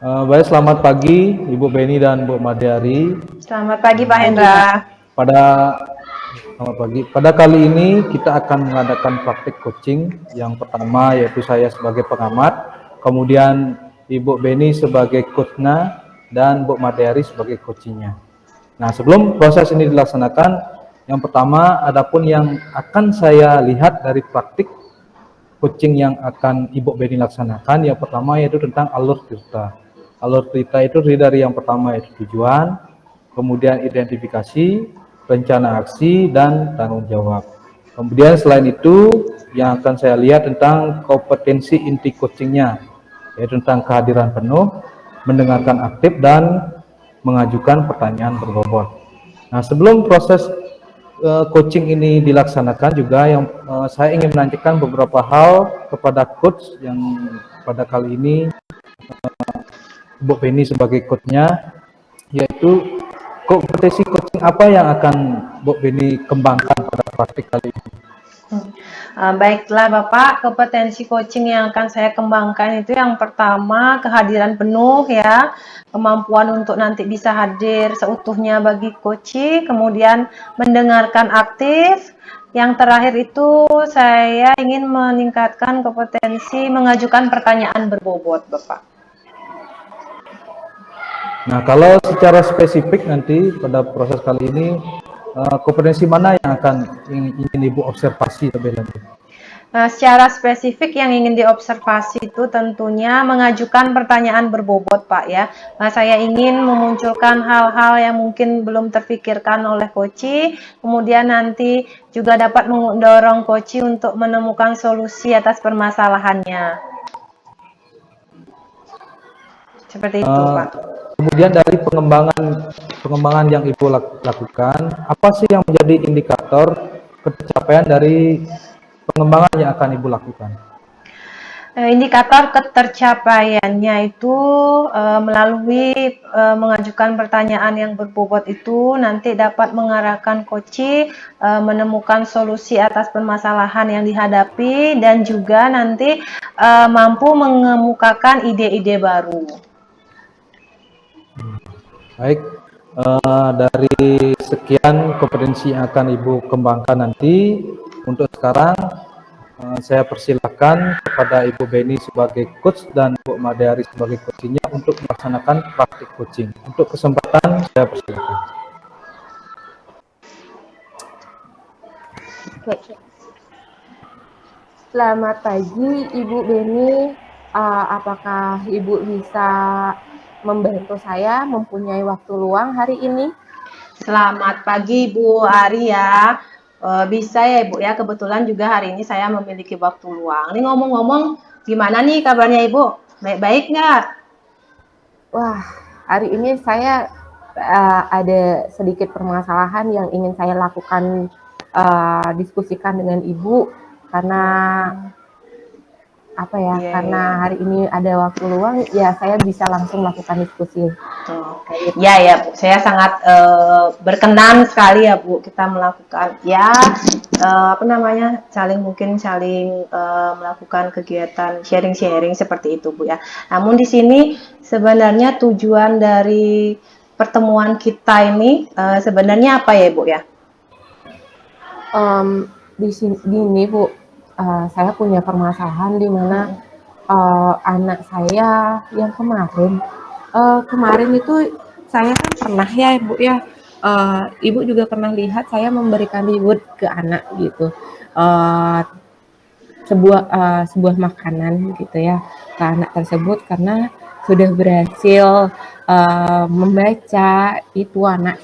Baik, selamat pagi Ibu Beni dan Bu Madiari. Selamat pagi Pak Hendra. Pada Selamat pagi. Pada kali ini kita akan mengadakan praktik coaching. Yang pertama yaitu saya sebagai pengamat, kemudian Ibu Beni sebagai coachnya dan Bu Madiari sebagai coachingnya. Nah, sebelum proses ini dilaksanakan, yang pertama adapun yang akan saya lihat dari praktik coaching yang akan Ibu Beni laksanakan, yang pertama yaitu tentang alur cerita. Alur cerita itu terdiri dari yang pertama yaitu tujuan, kemudian identifikasi, rencana aksi, dan tanggung jawab. Kemudian selain itu, yang akan saya lihat tentang kompetensi inti coachingnya, yaitu tentang kehadiran penuh, mendengarkan aktif, dan mengajukan pertanyaan berbobot. Nah, sebelum proses coaching ini dilaksanakan juga yang saya ingin menanyakan beberapa hal kepada coach yang pada kali ini Bu Beni sebagai coachnya, yaitu kompetensi coaching apa yang akan Bu Beni kembangkan pada praktik kali ini? Baiklah Bapak, kompetensi coaching yang akan saya kembangkan itu yang pertama kehadiran penuh ya, kemampuan untuk nanti bisa hadir seutuhnya bagi coaching, kemudian mendengarkan aktif. Yang terakhir itu saya ingin meningkatkan kompetensi mengajukan pertanyaan berbobot Bapak. Nah, kalau secara spesifik nanti pada proses kali ini, kompetensi mana yang akan ingin Ibu observasi terlebih lanjut? Nah, secara spesifik yang ingin diobservasi itu tentunya mengajukan pertanyaan berbobot, Pak ya. Nah, saya ingin memunculkan hal-hal yang mungkin belum terpikirkan oleh Koci, kemudian nanti juga dapat mendorong Koci untuk menemukan solusi atas permasalahannya. Seperti itu, Pak. Kemudian dari pengembangan yang Ibu lakukan, apa sih yang menjadi indikator ketercapaian dari pengembangan yang akan Ibu lakukan? Indikator ketercapaiannya itu melalui mengajukan pertanyaan yang berbobot itu nanti dapat mengarahkan coach menemukan solusi atas permasalahan yang dihadapi dan juga nanti mampu mengemukakan ide-ide baru. Baik, dari sekian kompetensi yang akan Ibu kembangkan nanti, untuk sekarang saya persilakan kepada Ibu Beni sebagai coach dan Bu Madiari sebagai coachingnya untuk melaksanakan praktik coaching. Untuk kesempatan saya persilakan. Oke. Selamat pagi Ibu Beni, apakah Ibu bisa membantu saya mempunyai waktu luang hari ini? Selamat pagi Bu Arya. Bisa ya Ibu ya, kebetulan juga hari ini saya memiliki waktu luang. Ini ngomong-ngomong, gimana nih kabarnya Ibu? Baik-baik nggak? Wah, hari ini saya ada sedikit permasalahan yang ingin saya lakukan, diskusikan dengan Ibu, karena karena hari ini ada waktu luang, ya saya bisa langsung melakukan diskusi. Ya Bu, saya sangat berkenan sekali ya Bu kita melakukan saling melakukan kegiatan sharing-sharing seperti itu Bu ya. Namun di sini sebenarnya tujuan dari pertemuan kita ini sebenarnya apa ya Bu ya? Di sini Bu, saya punya permasalahan di mana anak saya yang kemarin itu saya kan pernah ya Ibu ya, Ibu juga pernah lihat saya memberikan reward ke anak gitu, sebuah makanan gitu ya ke anak tersebut karena sudah berhasil membaca itu anak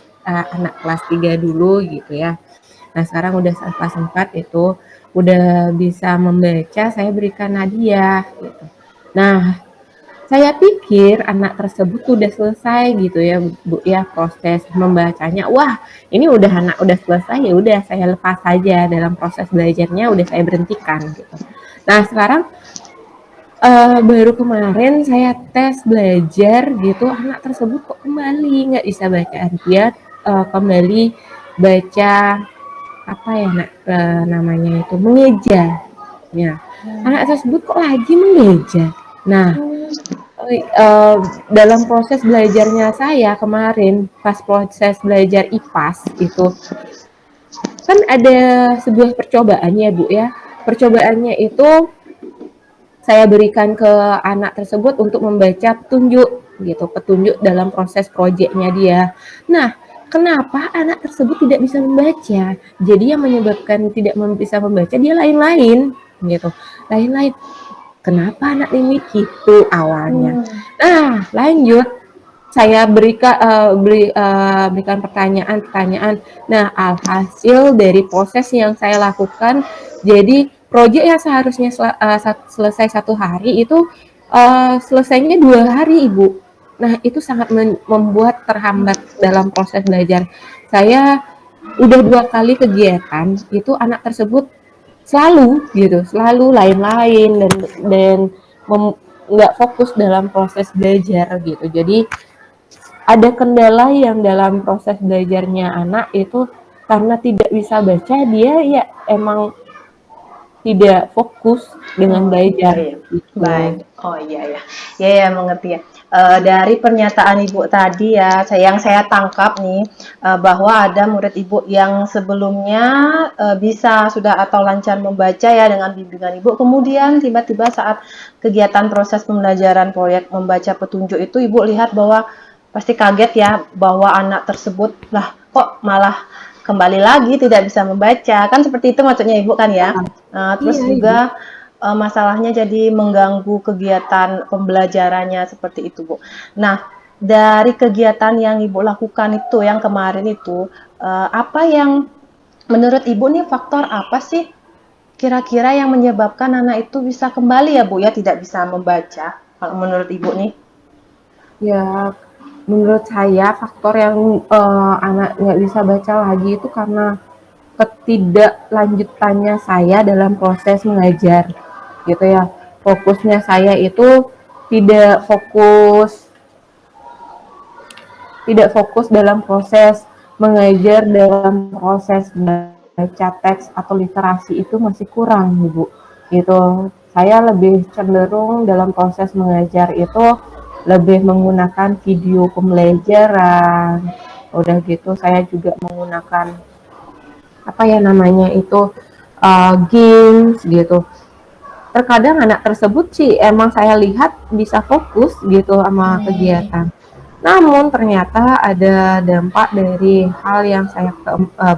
kelas 3 dulu gitu ya. Nah sekarang udah kelas 4 itu udah bisa membaca, saya berikan hadiah gitu. Nah saya pikir anak tersebut udah selesai gitu ya Bu ya proses membacanya. Wah ini anak udah selesai, ya udah saya lepas saja dalam proses belajarnya, udah saya berhentikan gitu. Nah sekarang baru kemarin saya tes belajar gitu, anak tersebut kok kembali nggak bisa bacaan dia, kembali baca namanya itu mengeja. Ya, anak tersebut kok lagi mengeja. Nah, dalam proses belajarnya saya kemarin, pas proses belajar IPAS itu, kan ada sebuah percobaan ya Bu ya. Percobaannya itu saya berikan ke anak tersebut untuk membaca petunjuk gitu, petunjuk dalam proses proyeknya dia. Nah, kenapa anak tersebut tidak bisa membaca? Jadi yang menyebabkan tidak bisa membaca dia lain-lain gitu. Lain-lain. Kenapa anak ini gitu awalnya. Nah, lanjut saya berikan pertanyaan-pertanyaan. Nah, alhasil dari proses yang saya lakukan, jadi proyek yang seharusnya selesai 1 hari itu selesainya 2 hari, Ibu. Nah, itu sangat membuat terhambat dalam proses belajar. Saya udah 2 kali kegiatan, itu anak tersebut selalu gitu, selalu lain-lain dan nggak fokus dalam proses belajar gitu. Jadi ada kendala yang dalam proses belajarnya anak itu karena tidak bisa baca, dia ya emang tidak fokus dengan Oh iya, belajar iya. gitu. Baik. Oh iya ya. Ya ya mengerti ya. Dari pernyataan Ibu tadi ya, yang saya tangkap nih bahwa ada murid Ibu yang sebelumnya bisa sudah atau lancar membaca ya dengan bimbingan Ibu, kemudian tiba-tiba saat kegiatan proses pembelajaran proyek membaca petunjuk itu Ibu lihat bahwa pasti kaget ya bahwa anak tersebut lah kok malah kembali lagi tidak bisa membaca, kan seperti itu maksudnya Ibu kan ya. Terus Iya, Ibu. juga masalahnya jadi mengganggu kegiatan pembelajarannya seperti itu, Bu. Nah, dari kegiatan yang Ibu lakukan itu yang kemarin itu, apa yang menurut Ibu nih faktor apa sih kira-kira yang menyebabkan anak itu bisa kembali ya, Bu ya, tidak bisa membaca? Kalau menurut Ibu nih? Ya, menurut saya faktor yang anak nggak bisa baca lagi itu karena ketidaklanjutannya saya dalam proses mengajar gitu ya. Fokusnya saya itu tidak fokus tidak fokus dalam proses mengajar, dalam proses baca teks atau literasi itu masih kurang, Ibu. Gitu. Saya lebih cenderung dalam proses mengajar itu lebih menggunakan video pembelajaran. Udah gitu saya juga menggunakan apa ya namanya itu games gitu. Terkadang anak tersebut sih emang saya lihat bisa fokus gitu sama kegiatan. Namun ternyata ada dampak dari hal yang saya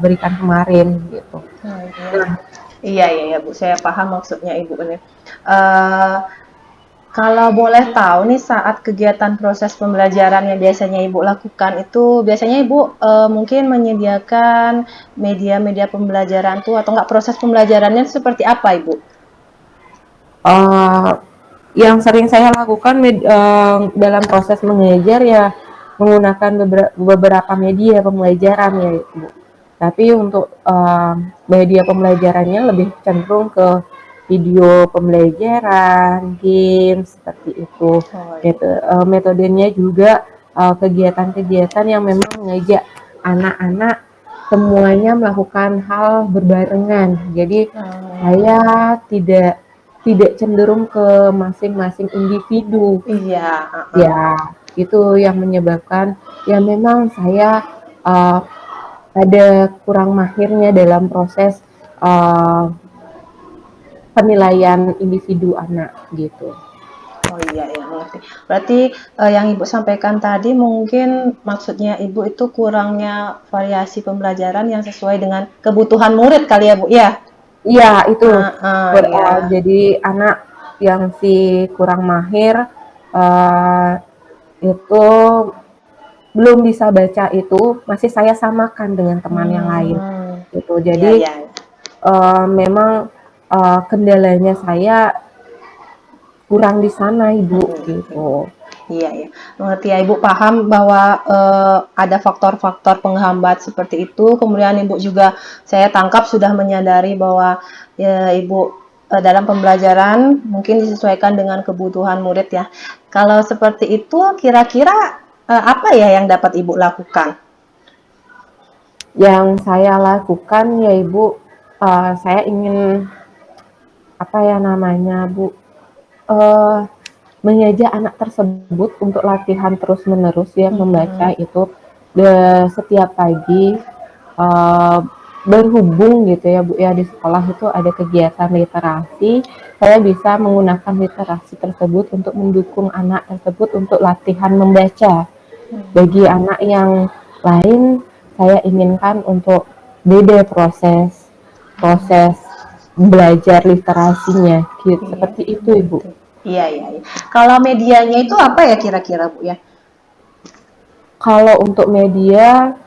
berikan kemarin gitu. Iya, iya, ya, Bu. Saya paham maksudnya Ibu ini. Eh, Kalau boleh tahu nih saat kegiatan proses pembelajaran yang biasanya Ibu lakukan itu biasanya Ibu mungkin menyediakan media-media pembelajaran tuh atau enggak proses pembelajarannya seperti apa Ibu? Uh, yang sering saya lakukan dalam proses mengajar ya menggunakan beberapa media pembelajaran ya Bu. Tapi untuk media pembelajarannya lebih cenderung ke video pembelajaran, games seperti itu. Oh, iya. Metodenya juga kegiatan-kegiatan yang memang mengajak anak-anak semuanya melakukan hal berbarengan. Jadi saya tidak tidak cenderung ke masing-masing individu. Iya, Ya, itu yang menyebabkan ya memang saya uh, ada kurang mahirnya dalam proses uh, penilaian individu anak gitu. Oh iya ya, mengerti. Berarti yang Ibu sampaikan tadi mungkin maksudnya Ibu itu kurangnya variasi pembelajaran yang sesuai dengan kebutuhan murid kali ya Bu ya? Iya, itu Iya. jadi anak yang si kurang mahir uh, itu belum bisa baca itu masih saya samakan dengan teman yang lain gitu. Iya, Jadi iya. memang kendalanya saya kurang di sana Ibu gitu. Iya, ya. Mengerti ya, Ibu paham bahwa ada faktor-faktor penghambat seperti itu. Kemudian Ibu juga saya tangkap sudah menyadari bahwa ya, Ibu dalam pembelajaran mungkin disesuaikan dengan kebutuhan murid ya. Kalau seperti itu, kira-kira apa ya yang dapat Ibu lakukan? Yang saya lakukan ya Ibu, saya ingin apa ya namanya Bu, mengajak anak tersebut untuk latihan terus-menerus ya membaca itu setiap pagi, eee, berhubung gitu ya Bu ya, di sekolah itu ada kegiatan literasi, saya bisa menggunakan literasi tersebut untuk mendukung anak tersebut untuk latihan membaca. Bagi anak yang lain, saya inginkan untuk beda proses proses belajar literasinya, gitu. Iya, Seperti itu, Ibu. betul. Iya, iya, iya. Kalau medianya itu apa ya kira-kira Bu ya? Kalau untuk media,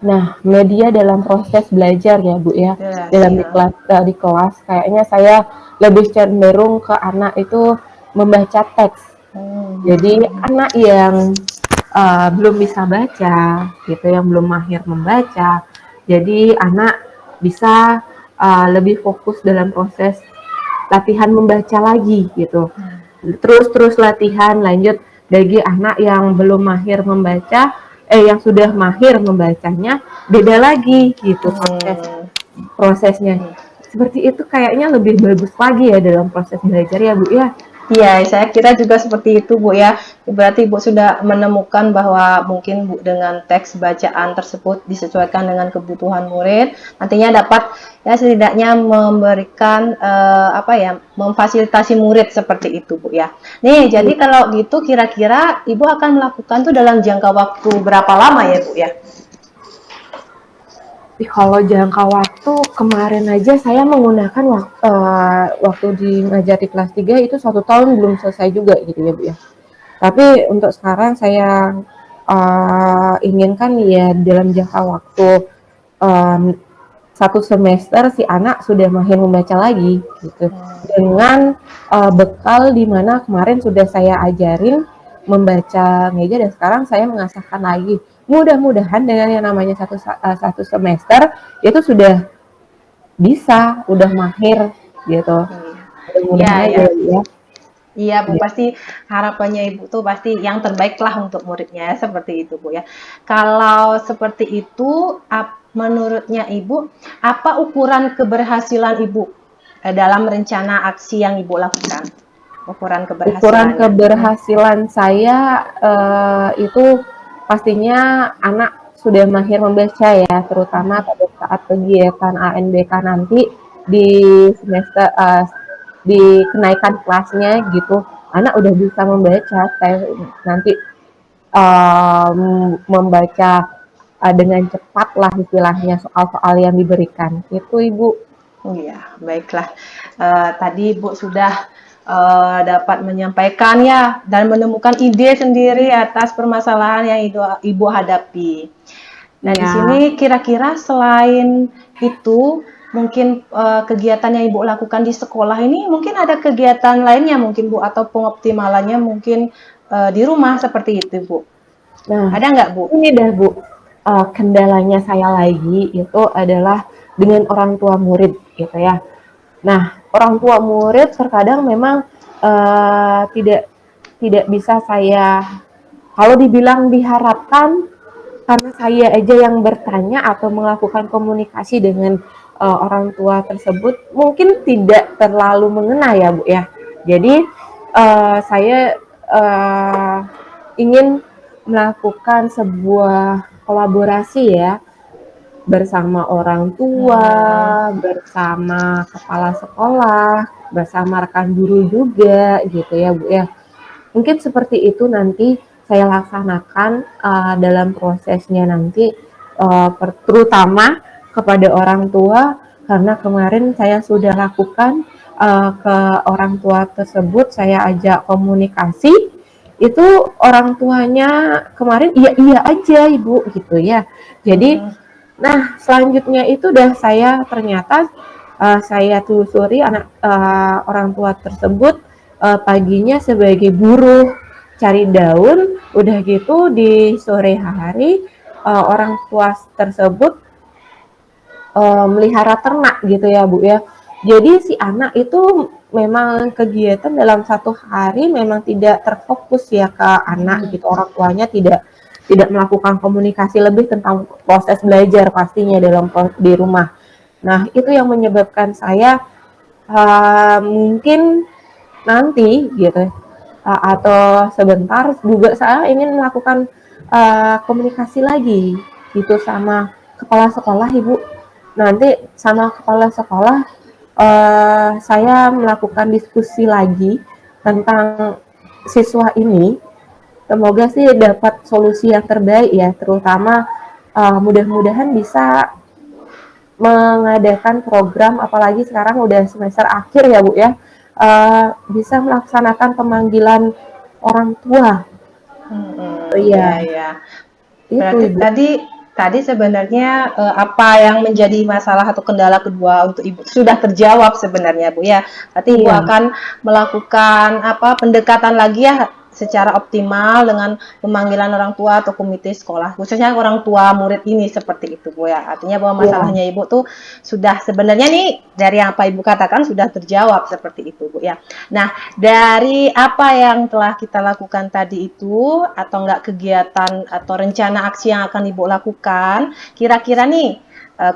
nah media dalam proses belajar ya Bu ya, Literasi, dalam di kelas kayaknya saya lebih cenderung ke anak itu membaca teks. Jadi anak yang belum bisa baca, gitu, yang belum mahir membaca, jadi anak bisa lebih fokus dalam proses latihan membaca lagi gitu. Terus latihan lanjut bagi anak yang belum mahir membaca, yang sudah mahir membacanya beda lagi gitu prosesnya. Seperti itu kayaknya lebih bagus lagi ya dalam proses belajar ya Bu ya. Iya, saya kira juga seperti itu, Bu ya. Berarti Bu sudah menemukan bahwa mungkin Bu dengan teks bacaan tersebut disesuaikan dengan kebutuhan murid, nantinya dapat ya setidaknya memberikan apa ya, memfasilitasi murid seperti itu, Bu ya. Nih, jadi kalau gitu kira-kira Ibu akan melakukan tuh dalam jangka waktu berapa lama ya, Bu ya? Kalau jangka waktu kemarin aja saya menggunakan waktu di ngajar di kelas 3 itu 1 tahun belum selesai juga gitu ya Bu ya. Tapi untuk sekarang saya inginkan ya dalam jangka waktu 1 semester si anak sudah mahir membaca lagi gitu. Dengan bekal di mana kemarin sudah saya ajarin membaca meja dan sekarang saya mengasahkan lagi. Mudah-mudahan dengan yang namanya satu semester itu sudah bisa, udah mahir gitu. Mudah-mudahan Iya, aja ya. ya. Iya, Bu, pasti harapannya Ibu tuh pasti yang terbaik lah untuk muridnya, seperti itu, Bu ya. Kalau seperti itu, menurutnya Ibu, apa ukuran keberhasilan Ibu dalam rencana aksi yang Ibu lakukan? Ukuran Ukuran keberhasilannya. keberhasilan saya itu pastinya anak sudah mahir membaca ya, terutama pada saat kegiatan ANBK nanti di semester di kenaikan kelasnya gitu, anak udah bisa membaca. Saya nanti membaca dengan cepat lah istilahnya soal-soal yang diberikan. Itu Ibu. Oh iya, baiklah. Tadi Ibu sudah dapat menyampaikan ya dan menemukan ide sendiri atas permasalahan yang Ibu hadapi. Nah, di Ya. sini kira-kira selain itu, mungkin kegiatan yang Ibu lakukan di sekolah ini mungkin ada kegiatan lainnya mungkin Bu atau pengoptimalannya mungkin di rumah seperti itu Bu. Nah, Ada nggak Bu? ini dah Bu, kendalanya saya lagi itu adalah dengan orang tua murid gitu ya. Nah, orang tua murid terkadang memang tidak bisa saya, kalau dibilang diharapkan karena saya aja yang bertanya atau melakukan komunikasi dengan orang tua tersebut mungkin tidak terlalu mengena ya Bu ya. Jadi saya ingin melakukan sebuah kolaborasi ya bersama orang tua, bersama kepala sekolah, bersama rekan guru juga gitu ya Bu ya. Mungkin seperti itu nanti saya laksanakan dalam prosesnya nanti terutama kepada orang tua karena kemarin saya sudah lakukan ke orang tua tersebut, saya ajak komunikasi, itu orang tuanya kemarin iya aja Ibu gitu ya. Jadi nah selanjutnya itu udah saya ternyata saya telusuri orang tua tersebut paginya sebagai buruh cari daun, udah gitu di sore hari orang tua tersebut melihara ternak gitu ya Bu ya. Jadi si anak itu memang kegiatan dalam 1 hari memang tidak terfokus ya ke anak gitu, orang tuanya tidak melakukan komunikasi lebih tentang proses belajar pastinya di rumah. Nah itu yang menyebabkan saya mungkin nanti gitu atau sebentar juga saya ingin melakukan komunikasi lagi gitu sama kepala sekolah, Ibu. Nanti sama kepala sekolah saya melakukan diskusi lagi tentang siswa ini. Semoga sih dapat solusi yang terbaik ya, terutama mudah-mudahan bisa mengadakan program, apalagi sekarang udah semester akhir ya Bu ya, bisa melaksanakan pemanggilan orang tua. Iya, Iya, iya. itu Berarti Ibu. tadi sebenarnya apa yang menjadi masalah atau kendala kedua untuk Ibu sudah terjawab sebenarnya Bu ya. Berarti Ibu Iya, akan melakukan apa pendekatan lagi ya secara optimal dengan pemanggilan orang tua atau komite sekolah, khususnya orang tua murid ini seperti itu Bu ya. Artinya bahwa iya. masalahnya Ibu tuh sudah sebenarnya nih dari apa Ibu katakan sudah terjawab seperti itu Bu ya. Nah, dari apa yang telah kita lakukan tadi itu, atau enggak kegiatan atau rencana aksi yang akan Ibu lakukan, kira-kira nih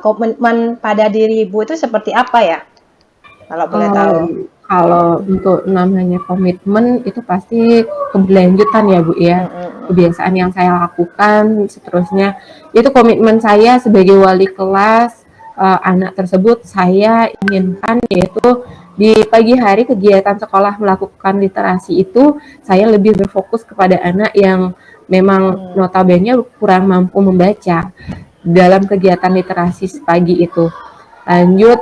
komitmen pada diri Ibu itu seperti apa ya? Kalau boleh tahu. Kalau untuk namanya komitmen itu pasti keberlanjutan ya Bu ya. Kebiasaan yang saya lakukan seterusnya itu komitmen saya sebagai wali kelas anak tersebut saya inginkan yaitu di pagi hari kegiatan sekolah melakukan literasi itu saya lebih berfokus kepada anak yang memang notabene kurang mampu membaca dalam kegiatan literasi pagi itu. Lanjut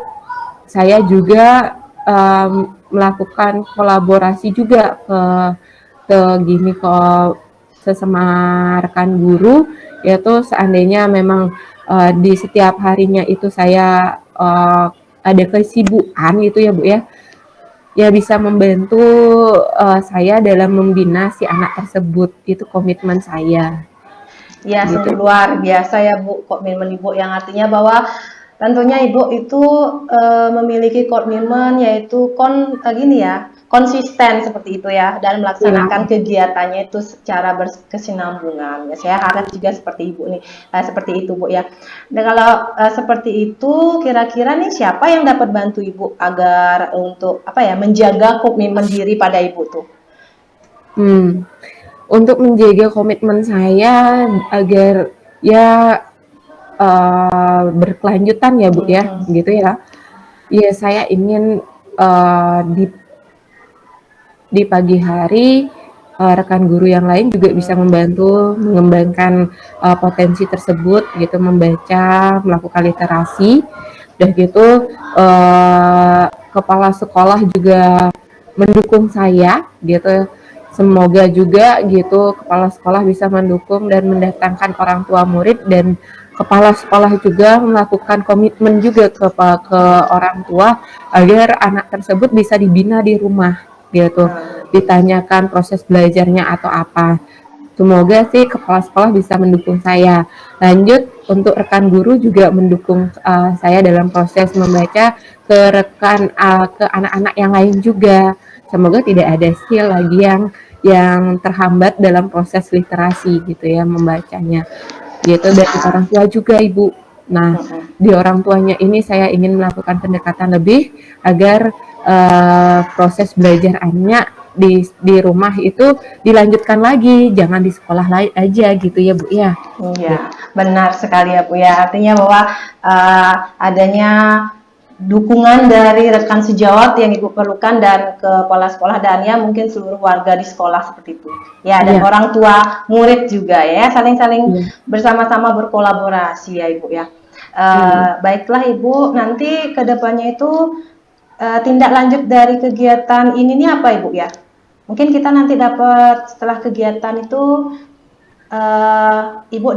saya juga melakukan kolaborasi juga ke gini ke sesama rekan guru, yaitu seandainya memang di setiap harinya itu saya ada kesibukan gitu ya Bu ya, ya bisa membantu saya dalam membina si anak tersebut, itu komitmen saya Ya, gitu. sungguh luar biasa ya Bu, komitmen Ibu yang artinya bahwa tentunya Ibu itu memiliki komitmen yaitu gini ya, konsisten seperti itu ya dan Ya, melaksanakan kegiatannya itu secara berkesinambungan. Ya, saya harap juga seperti Ibu nih, seperti itu Bu ya. Dan kalau seperti itu, kira-kira nih siapa yang dapat bantu Ibu agar untuk apa ya menjaga komitmen diri pada Ibu tuh? Untuk menjaga komitmen saya agar ya berkelanjutan ya Bu ya, gitu ya. Ya saya ingin di pagi hari rekan guru yang lain juga bisa membantu mengembangkan potensi tersebut gitu, membaca, melakukan literasi, dan gitu kepala sekolah juga mendukung saya gitu. Semoga juga gitu kepala sekolah bisa mendukung dan mendatangkan orang tua murid, dan kepala sekolah juga melakukan komitmen juga ke orang tua agar anak tersebut bisa dibina di rumah gitu, ditanyakan proses belajarnya atau apa. Semoga sih kepala sekolah bisa mendukung saya. Lanjut untuk rekan guru juga mendukung saya dalam proses membaca ke rekan ke anak-anak yang lain juga. Semoga tidak ada skill lagi yang terhambat dalam proses literasi gitu ya, membacanya gitu, dari orang tua juga Ibu. Nah, di orang tuanya ini saya ingin melakukan pendekatan lebih agar proses belajar anak di rumah itu dilanjutkan lagi, jangan di sekolah lain aja gitu ya Bu ya. Iya, benar sekali ya Bu ya. Artinya bahwa adanya dukungan dari rekan sejawat yang Ibu perlukan dan kepala sekolah dan ya mungkin seluruh warga di sekolah seperti itu. Ya, dan Iya, orang tua murid juga ya, saling-saling iya, bersama-sama berkolaborasi ya Ibu ya. iya. Baiklah Ibu, nanti kedepannya itu tindak lanjut dari kegiatan ini nih apa Ibu ya? Mungkin kita nanti dapat setelah kegiatan itu Ibu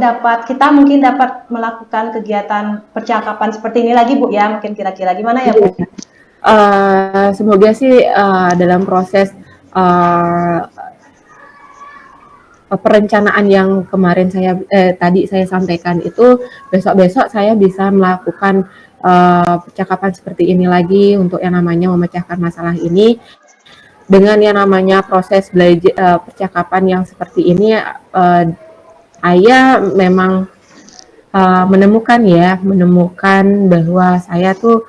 kita mungkin dapat melakukan kegiatan percakapan seperti ini lagi Bu ya, mungkin kira-kira gimana ya Bu? Semoga sih dalam proses perencanaan yang kemarin tadi saya sampaikan itu, besok-besok saya bisa melakukan percakapan seperti ini lagi untuk yang namanya memecahkan masalah ini. Dengan yang namanya proses belajar percakapan yang seperti ini, Ayah memang menemukan bahwa saya tuh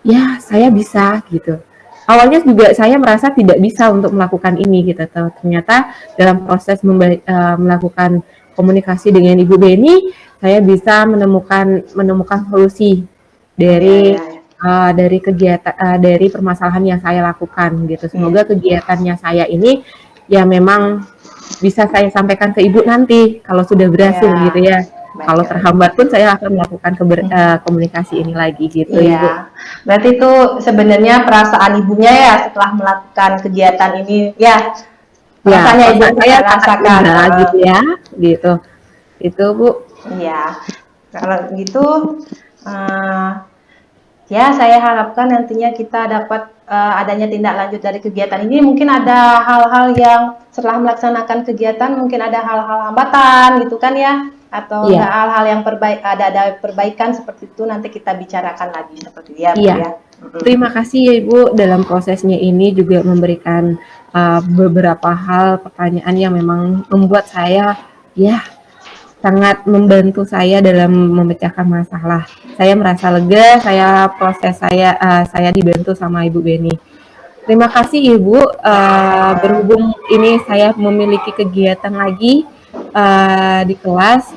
ya saya bisa gitu. awalnya juga saya merasa tidak bisa untuk melakukan ini gitu. Ternyata dalam proses melakukan komunikasi dengan Ibu Beni, saya bisa menemukan solusi dari Ya, ya. dari kegiatan dari permasalahan yang saya lakukan gitu. Semoga kegiatannya saya ini ya memang bisa saya sampaikan ke Ibu nanti kalau sudah berhasil Ya, gitu ya. Kalau baik. terhambat pun saya akan melakukan komunikasi ini lagi gitu Ibu. Iya, berarti itu sebenarnya perasaan ibunya ya setelah melakukan kegiatan ini, ya Ya, perasaannya ibu perasaan saya sangat rasakan. lega gitu ya, gitu. Itu Bu. Iya, kalau gitu, eh, ya saya harapkan nantinya kita dapat adanya tindak lanjut dari kegiatan ini. Mungkin ada hal-hal yang setelah melaksanakan kegiatan, mungkin ada hal-hal hambatan gitu kan ya, atau Iya, enggak hal-hal yang ada perbaikan seperti itu nanti kita bicarakan lagi seperti itu ya Bu iya. ya. Terima kasih ya Ibu dalam prosesnya ini juga memberikan beberapa hal pertanyaan yang memang membuat saya ya sangat membantu saya dalam memecahkan masalah. Saya merasa lega, saya dibantu sama Ibu Beni. Terima kasih Ibu. Berhubung ini saya memiliki kegiatan lagi di kelas,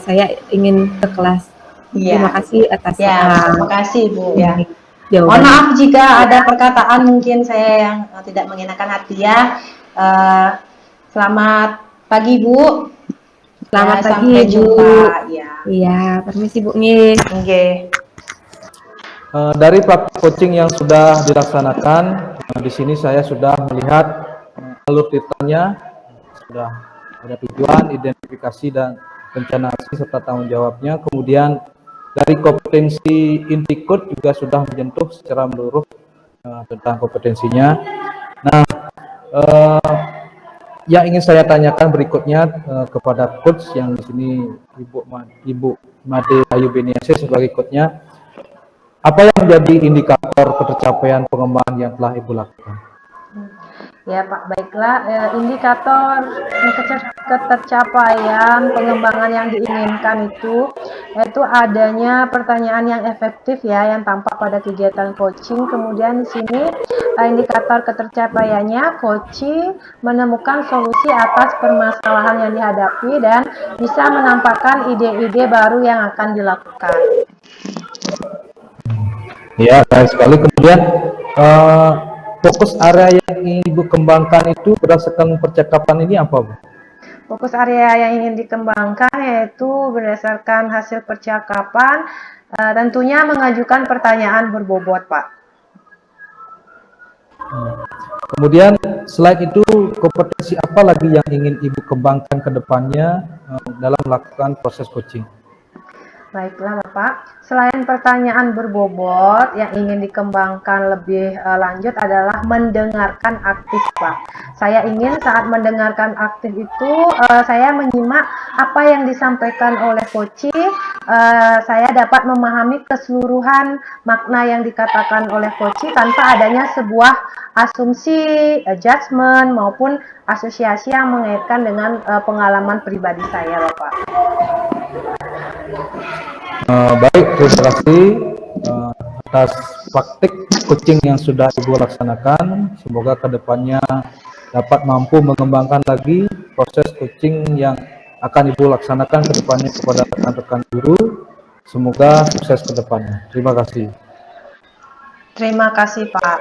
saya ingin ke kelas. Terima Iya. kasih atas Ya, terima kasih Bu ya. ini Mohon jawabannya. maaf jika ada perkataan mungkin saya yang tidak mengenakan hati ya. Eh, Selamat pagi Bu. Selamat Ya, pagi sampai Ibu. jumpa ya. Iya, permisi Bu nih. Oke. Dari praktik coaching yang sudah dilaksanakan, di sini saya sudah melihat alur ceritanya, sudah ada tujuan, identifikasi dan rencana aksi serta tanggung jawabnya. Kemudian dari kompetensi inti code juga sudah menyentuh secara menyeluruh tentang kompetensinya. Nah, eh, yang ingin saya tanyakan berikutnya kepada coach yang di sini Ibu Made Ayu Beniase sebagai coachnya. Apa yang menjadi indikator ketercapaian pengembangan yang telah Ibu lakukan? Ya Pak, baiklah. Indikator ketercapaian pengembangan yang diinginkan itu yaitu adanya pertanyaan yang efektif ya yang tampak pada kegiatan coaching. Kemudian di sini indikator ketercapaiannya coaching menemukan solusi atas permasalahan yang dihadapi dan bisa menampakkan ide-ide baru yang akan dilakukan. Ya, baik sekali. Kemudian fokus area yang ingin Ibu kembangkan itu berdasarkan percakapan ini apa, Bu? Fokus area yang ingin dikembangkan yaitu berdasarkan hasil percakapan, tentunya mengajukan pertanyaan berbobot, Pak. Kemudian selain itu kompetensi apa lagi yang ingin Ibu kembangkan ke depannya dalam melakukan proses coaching? Baiklah Bapak, selain pertanyaan berbobot yang ingin dikembangkan lebih lanjut adalah mendengarkan aktif Pak. Saya ingin saat mendengarkan aktif itu saya menyimak apa yang disampaikan oleh coach, saya dapat memahami keseluruhan makna yang dikatakan oleh coach tanpa adanya sebuah asumsi, judgement maupun asosiasi yang mengaitkan dengan pengalaman pribadi saya Bapak. Baik, terima kasih atas praktik coaching yang sudah Ibu laksanakan. Semoga kedepannya dapat mampu mengembangkan lagi proses coaching yang akan Ibu laksanakan kedepannya kepada rekan-rekan guru. Semoga sukses kedepannya. Terima kasih. Terima kasih Pak.